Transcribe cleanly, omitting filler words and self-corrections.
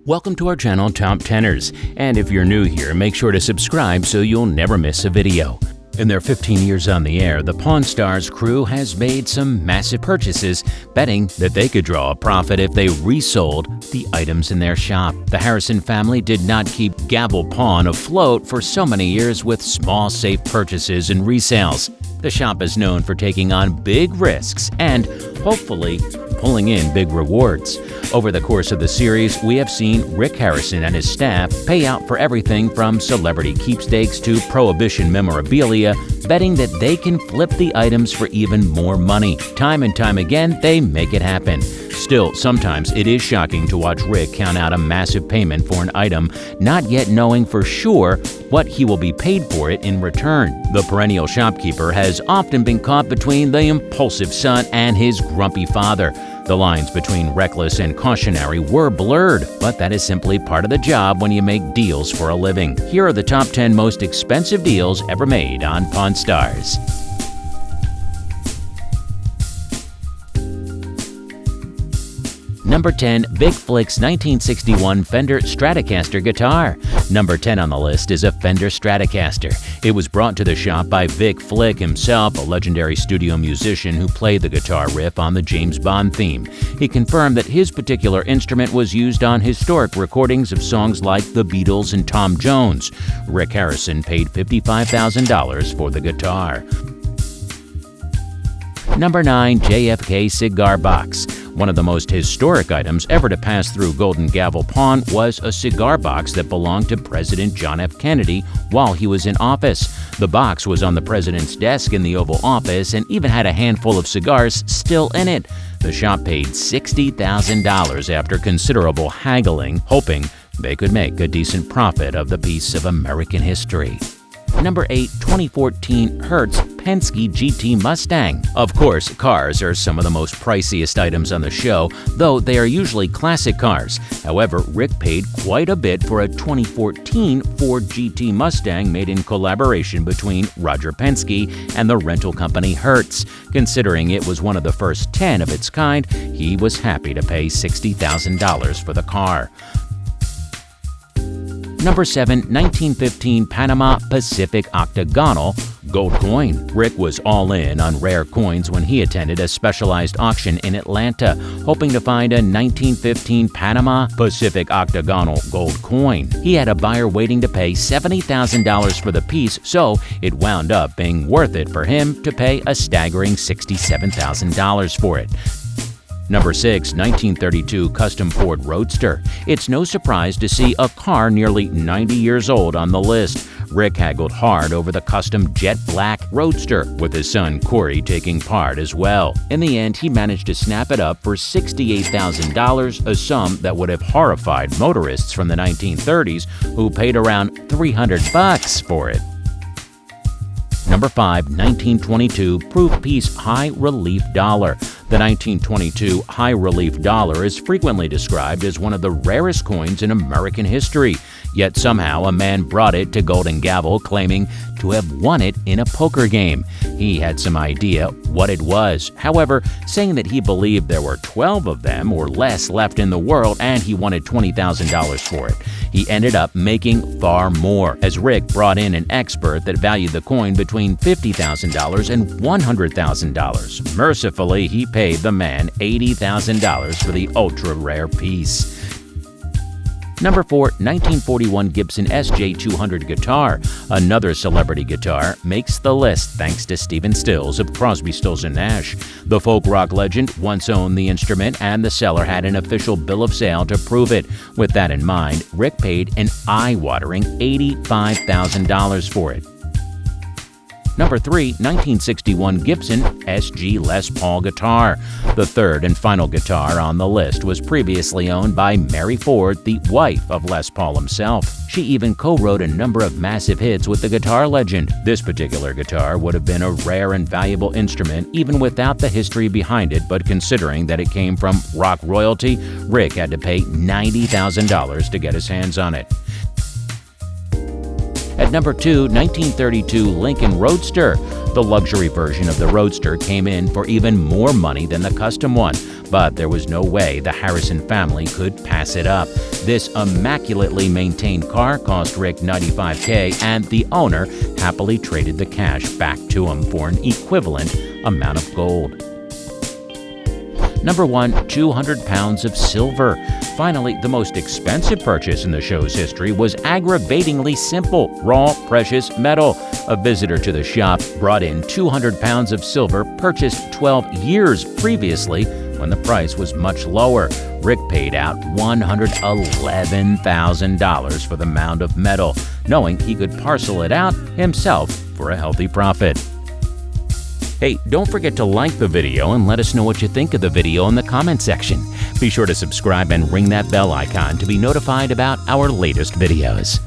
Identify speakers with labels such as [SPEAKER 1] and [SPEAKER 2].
[SPEAKER 1] Welcome to our channel Top Teners, and if you're new here, make sure to subscribe so you'll never miss a video. In their 15 years on the air, the Pawn Stars crew has made some massive purchases, betting that they could draw a profit if they resold the items in their shop. The Harrison family did not keep Gavel Pawn afloat for so many years with small, safe purchases and resales. The shop is known for taking on big risks and, hopefully, pulling in big rewards. Over the course of the series, we have seen Rick Harrison and his staff pay out for everything from celebrity keepsakes to Prohibition memorabilia, betting that they can flip the items for even more money. Time and time again, they make it happen. Still, sometimes it is shocking to watch Rick count out a massive payment for an item, not yet knowing for sure what he will be paid for it in return. The perennial shopkeeper has often been caught between the impulsive son and his grumpy father. The lines between reckless and cautionary were blurred, but that is simply part of the job when you make deals for a living. Here are the top 10 most expensive deals ever made on Pawn Stars. Number 10. Vic Flick's 1961 Fender Stratocaster guitar. Number 10 on the list is a Fender Stratocaster. It was brought to the shop by Vic Flick himself, a legendary studio musician who played the guitar riff on the James Bond theme. He confirmed that his particular instrument was used on historic recordings of songs like The Beatles and Tom Jones. Rick Harrison paid $55,000 for the guitar. Number 9. JFK Cigar Box. One of the most historic items ever to pass through Golden Gavel Pawn was a cigar box that belonged to President John F. Kennedy while he was in office. The box was on the president's desk in the Oval Office and even had a handful of cigars still in it. The shop paid $60,000 after considerable haggling, hoping they could make a decent profit of the piece of American history. Number 8. 2014 Hertz Penske GT Mustang. Of course, cars are some of the most priciest items on the show, though they are usually classic cars. However, Rick paid quite a bit for a 2014 Ford GT Mustang made in collaboration between Roger Penske and the rental company Hertz. Considering it was one of the first 10 of its kind, he was happy to pay $60,000 for the car. Number 7. 1915 Panama Pacific Octagonal Gold Coin. Rick was all in on rare coins when he attended a specialized auction in Atlanta, hoping to find a 1915 Panama Pacific Octagonal Gold Coin. He had a buyer waiting to pay $70,000 for the piece, so it wound up being worth it for him to pay a staggering $67,000 for it. Number 6. 1932 Custom Ford Roadster. It's no surprise to see a car nearly 90 years old on the list. Rick haggled hard over the custom jet black Roadster, with his son Corey taking part as well. In the end, he managed to snap it up for $68,000, a sum that would have horrified motorists from the 1930s who paid around $300 for it. Number 5. 1922 Proof Piece High Relief Dollar. The 1922 High Relief Dollar is frequently described as one of the rarest coins in American history. Yet somehow a man brought it to Golden Gavel claiming to have won it in a poker game. He had some idea what it was, however, saying that he believed there were 12 of them or less left in the world and he wanted $20,000 for it. He ended up making far more, as Rick brought in an expert that valued the coin between $50,000 and $100,000. Mercifully, he paid the man $80,000 for the ultra-rare piece. Number 4. 1941 Gibson SJ200 guitar. Another celebrity guitar makes the list thanks to Stephen Stills of Crosby, Stills & Nash. The folk rock legend once owned the instrument, and the seller had an official bill of sale to prove it. With that in mind, Rick paid an eye-watering $85,000 for it. Number 3. 1961 Gibson SG Les Paul guitar. The third and final guitar on the list was previously owned by Mary Ford, the wife of Les Paul himself. She even co-wrote a number of massive hits with the guitar legend. This particular guitar would have been a rare and valuable instrument even without the history behind it, but considering that it came from rock royalty, Rick had to pay $90,000 to get his hands on it. At number 2, 1932 Lincoln Roadster. The luxury version of the Roadster came in for even more money than the custom one, but there was no way the Harrison family could pass it up. This immaculately maintained car cost Rick $95K, and the owner happily traded the cash back to him for an equivalent amount of gold. Number 1. 200 pounds of silver. Finally, the most expensive purchase in the show's history was aggravatingly simple: raw, precious metal. A visitor to the shop brought in 200 pounds of silver purchased 12 years previously when the price was much lower. Rick paid out $111,000 for the mound of metal, knowing he could parcel it out himself for a healthy profit. Hey, don't forget to like the video and let us know what you think of the video in the comment section. Be sure to subscribe and ring that bell icon to be notified about our latest videos.